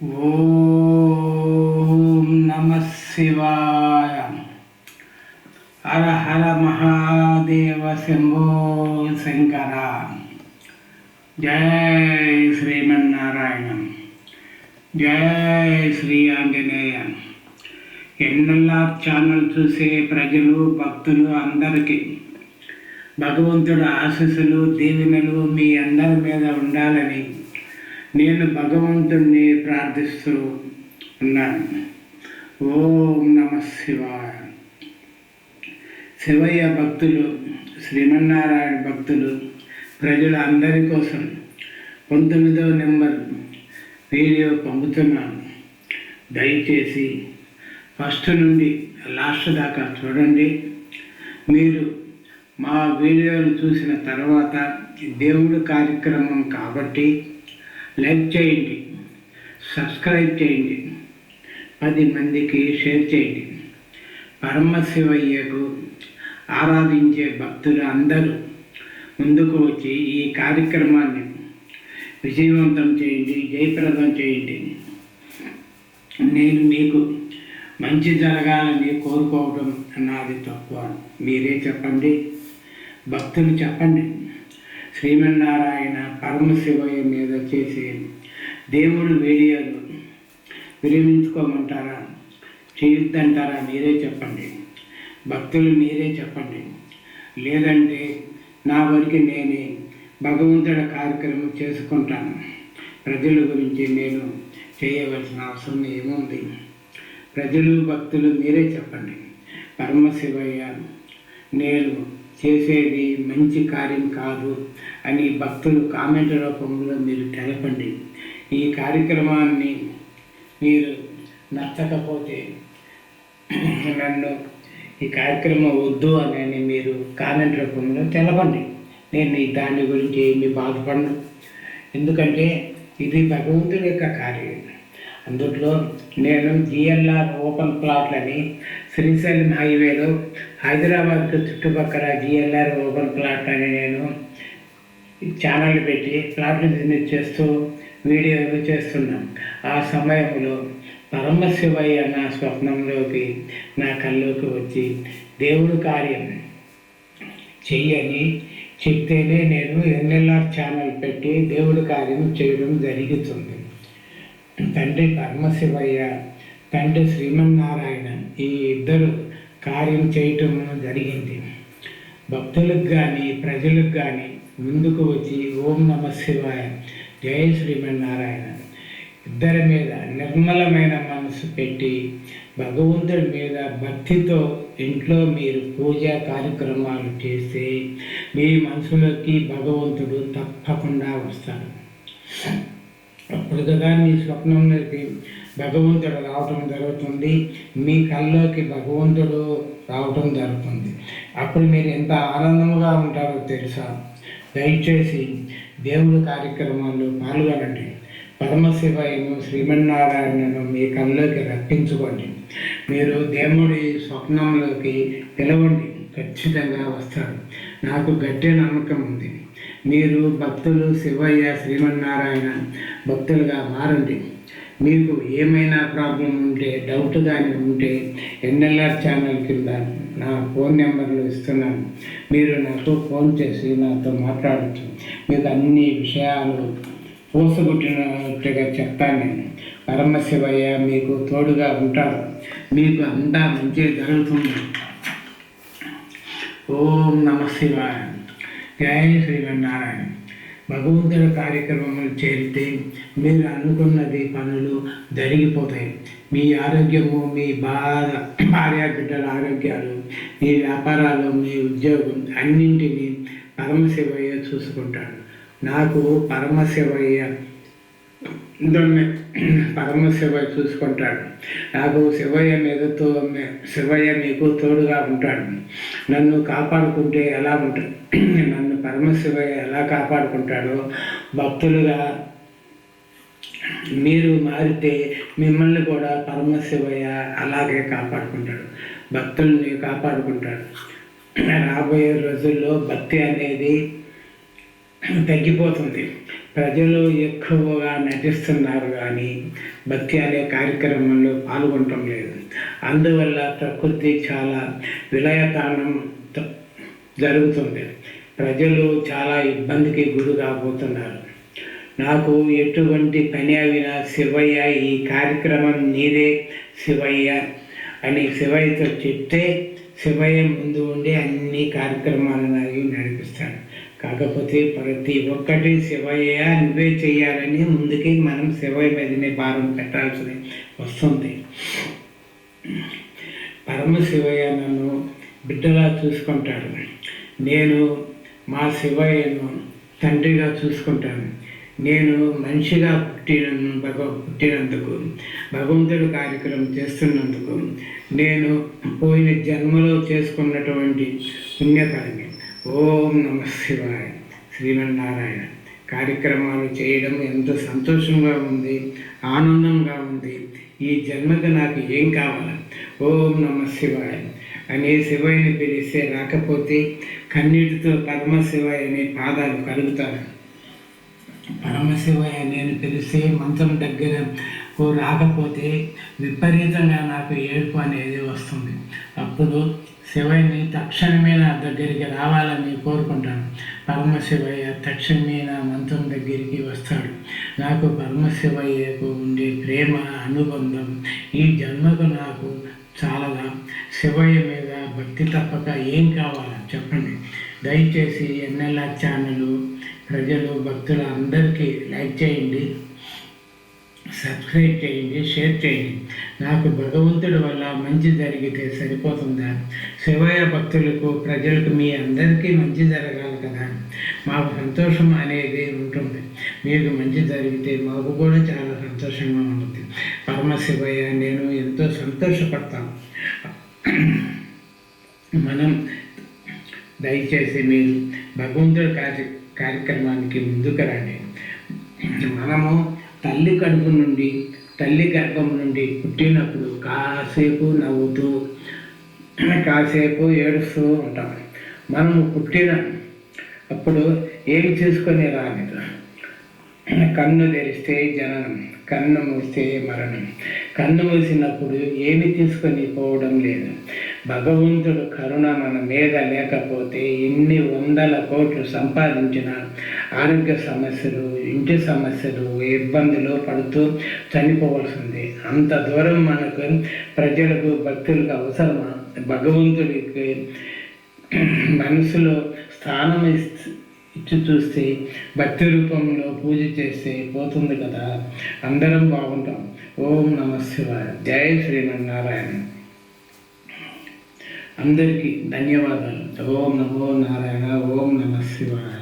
ఓం నమ శివాయ. హర హర మహాదేవ శంభో శంకర. జై శ్రీమన్నారాయణ. జై శ్రీ ఆంజనేయ. ఎన్ఎల్ఆర్ ఛానల్ చూసే ప్రజలు భక్తులు అందరికీ భగవంతుడు ఆశీస్సులు దీవెనలు మీ అందరి మీద ఉండాలని నేను భగవంతుడిని ప్రార్థిస్తూ ఉన్నాను. ఓం నమ శివాయ. శివయ్య భక్తులు, శ్రీమన్నారాయణ భక్తులు, ప్రజల అందరి కోసం 19వ నెంబర్ వీడియో పంపుతున్నాను. దయచేసి ఫస్ట్ నుండి లాస్ట్ దాకా చూడండి. మీరు మా వీడియోలు చూసిన తర్వాత దేవుడి కార్యక్రమం కాబట్టి లైక్ చేయండి, సబ్స్క్రైబ్ చేయండి, 10 మందికి షేర్ చేయండి. పరమశివయ్యకు ఆరాధించే భక్తులు అందరూ ముందుకు వచ్చి ఈ కార్యక్రమాన్ని విజయవంతం చేయండి, జయప్రదం చేయండి. నేను మీకు మంచి జరగాలని కోరుకోవడం నాది తక్కువ. మీరే చెప్పండి, భక్తులు చెప్పండి. శ్రీమన్నారాయణ పరమశివయ్య మీద చేసే దేవుడు వీడియోలు విరమించుకోమంటారా, చేయొద్దంటారా? మీరే చెప్పండి. భక్తులు మీరే చెప్పండి. లేదంటే నా వరకు నేనే భగవంతుడి కార్యక్రమం చేసుకుంటాను. ప్రజల గురించి నేను చేయవలసిన అవసరం ఏముంది? ప్రజలు భక్తులు మీరే చెప్పండి. పరమశివయ్య నేను చేసేది మంచి కార్యం కాదు అని భక్తులు కామెంట్ రూపంలో మీరు తెలపండి. ఈ కార్యక్రమాన్ని మీరు నచ్చకపోతే నన్ను ఈ కార్యక్రమం వద్దు అని మీరు కామెంట్ రూపంలో తెలపండి. నేను దాని గురించి ఏమి బాధపడను. ఎందుకంటే ఇది భగవంతుడి యొక్క కార్యం. అందులో నేను జిఎల్ఆర్ ఓపెన్ ప్లాట్లని శ్రీశైలం హైవేలో హైదరాబాద్కు చుట్టుపక్కల జిఎల్ఆర్ ఓపెన్ ప్లాట్ అని నేను ఛానల్ పెట్టి ప్లాట్లు బిజినెస్ చేస్తూ వీడియోలు చేస్తున్నాను. ఆ సమయంలో పరమశివయ్య నా స్వప్నంలోకి, నా కల్లోకి వచ్చి దేవుడు కార్యం చెయ్యని చెప్తేనే నేను ఎన్ఎల్ఆర్ ఛానల్ పెట్టి దేవుడి కార్యం చేయడం జరుగుతుంది. తండ్రి పరమశివయ్య, తండ్రి శ్రీమన్నారాయణ ఈ ఇద్దరు కార్యం చేయటం జరిగింది. భక్తులకు కానీ ప్రజలకు కానీ ముందుకు వచ్చి ఓం నమ శివాయ, జయ శ్రీమన్నారాయణ ఇద్దరి మీద నిర్మలమైన మనసు పెట్టి భగవంతుడి మీద భక్తితో ఇంట్లో మీరు పూజా కార్యక్రమాలు చేస్తే మీ మనసులోకి భగవంతుడు తప్పకుండా వస్తాడు. అప్పుడు కదా మీ స్వప్నంలోకి భగవంతుడు రావటం జరుగుతుంది, మీ కల్లోకి భగవంతుడు రావటం జరుగుతుంది. అప్పుడు మీరు ఎంత ఆనందంగా ఉంటారో తెలుసా? దయచేసి దేవుడి కార్యక్రమాల్లో పాల్గొనండి. పరమశివయ్యను, శ్రీమన్నారాయణను మీ కల్లోకి రప్పించుకోండి. మీరు దేవుడి స్వప్నంలోకి పిలవండి, ఖచ్చితంగా వస్తాడు. నాకు గట్టి నమ్మకం ఉంది. మీరు భక్తులు, శివయ్య, శ్రీమన్నారాయణ భక్తులుగా మారండి. మీకు ఏమైనా ప్రాబ్లం ఉంటే, డౌట్ కానీ ఉంటే ఎన్ఎల్ఆర్ ఛానల్ కింద నా ఫోన్ నెంబర్లు ఇస్తున్నాను. మీరు నాకు ఫోన్ చేసి నాతో మాట్లాడచ్చు. మీకు అన్ని విషయాలు పూసగుట్టినట్టుగా చెప్తాను నేను. పరమశివయ్య మీకు తోడుగా ఉంటారు. మీకు అంతా మంచి జరుగుతుంది. ఓం నమ శివాయ, జయ శ్రీమన్నారాయణ. భగవంతుడి కార్యక్రమములు చేరితే మీరు అనుకున్నది పనులు జరిగిపోతాయి. మీ ఆరోగ్యము, మీ భార్య బిడ్డల ఆరోగ్యాలు, మీ వ్యాపారాలు, మీ ఉద్యోగం అన్నింటినీ పరమశివయ్య చూసుకుంటాడు. నాకు పరమశివయ్య చూసుకుంటాడు. నాకు శివయ్య శివయ్య మీకు తోడుగా ఉంటాడు. నన్ను కాపాడుకుంటే ఎలా ఉంటాడు? నన్ను పరమశివయ్య ఎలా కాపాడుకుంటాడో భక్తులుగా మీరు మారితే మిమ్మల్ని కూడా పరమశివయ్య అలాగే కాపాడుకుంటాడు, భక్తుల్ని కాపాడుకుంటాడు. రాబోయే రోజుల్లో భక్తి అనేది తగ్గిపోతుంది. ప్రజలు ఎక్కువగా నటిస్తున్నారు కానీ భక్తి అనే కార్యక్రమంలో పాల్గొనటం లేదు. అందువల్ల ప్రకృతి చాలా విలయతానం జరుగుతుంది. ప్రజలు చాలా ఇబ్బందికి గురి కాబోతున్నారు. నాకు ఎటువంటి పని అయినా శివయ్య, ఈ కార్యక్రమం నీదే శివయ్య అని శివయ్యతో చెప్తే శివయ్య ముందు ఉండి అన్ని కార్యక్రమాలు నడిపిస్తాడు. కాకపోతే ప్రతి ఒక్కటి శివయ్య నువ్వే చెయ్యాలని ముందుకి మనం శివయ్య మీదనే భారం పెట్టాల్సి వస్తుంది. పరమశివయ్య నన్ను బిడ్డలా చూసుకుంటాడు. నేను మా శివయ్యను తండ్రిగా చూసుకుంటాను. నేను మనిషిగా పుట్టినందుకు, భగవంతుడి కార్యక్రమం చేస్తున్నందుకు నేను పోయిన జన్మలో చేసుకున్నటువంటి పుణ్యఫలమే. ఓం నమః శివాయ. శ్రీమన్నారాయణ కార్యక్రమాలు చేయడం ఎంతో సంతోషంగా ఉంది, ఆనందంగా ఉంది. ఈ జన్మకు నాకు ఏం కావాలి? ఓం నమః శివాయ అనే శివయ్యని పిలిస్తే రాకపోతే కన్నీటితో పరమశివయ్య అనే పాదాలు కలుగుతాను. పరమశివయ్య నేను పిలిస్తే మంచం దగ్గర రాకపోతే విపరీతంగా నాకు ఏడుపు అనేది వస్తుంది. అప్పుడు శివయ్యని తక్షణమే నా దగ్గరికి రావాలని కోరుకుంటాను. పరమశివయ్య తక్షణమే నా మంచం దగ్గరికి వస్తాడు. నాకు పరమశివయ్యకు ఉండే ప్రేమ, అనుబంధం ఈ జన్మకు నాకు చాలదా? శివయ్య మీద భక్తి తప్పక ఏం కావాలా చెప్పండి. దయచేసి ఎన్ఎల్ఆర్ ఛానల్ ప్రజలు, భక్తులు అందరికీ లైక్ చేయండి, సబ్స్క్రైబ్ చేయండి, షేర్ చేయండి. నాకు భగవంతుడి వల్ల మంచి జరిగితే సరిపోతుందా? శివయ్య భక్తులకు, ప్రజలకు, మీ అందరికీ మంచి జరగాలి కదా. మాకు సంతోషం అనేది ఉంటుంది. మీకు మంచి జరిగితే మాకు కూడా చాలా సంతోషంగా ఉంటుంది. పరమశివయ్య నేను ఎంతో సంతోషపడతాను. మనం దయచేసి మీరు భగవంతుడి కార్యక్రమానికి ముందుకు రండి. మనము తల్లి కడుపు నుండి, తల్లి గర్భం నుండి పుట్టినప్పుడు కాసేపు నవ్వుతూ, కాసేపు ఏడుస్తూ ఉంటాం. మనము పుట్టిన అప్పుడు ఏమి చేసుకొని రాలేదు. కన్ను తెరిస్తే జననం, కన్ను మూస్తే మరణం. కన్ను మూసినప్పుడు ఏమి తీసుకొని పోవడం లేదు. భగవంతుడు కరుణ మన మీద లేకపోతే ఎన్ని వందల కోట్లు సంపాదించిన ఆరోగ్య సమస్యలు, ఇంటి సమస్యలు, ఇబ్బందులు పడుతూ చనిపోవాల్సింది. అంత దూరం మనకు ప్రజలకు, భక్తులకు అవసరమా? భగవంతుడికి మనసులో స్థానం ఇచ్చి చూస్తే, భక్తి రూపంలో పూజ చేస్తే పోతుంది కదా. అందరం బాగుంటాం. ఓం నమః శివాయ. జై శ్రీమన్నారాయణ. అందరికీ ధన్యవాదాలు. ఓం నమో నారాయణ. ఓం నమః శివాయ.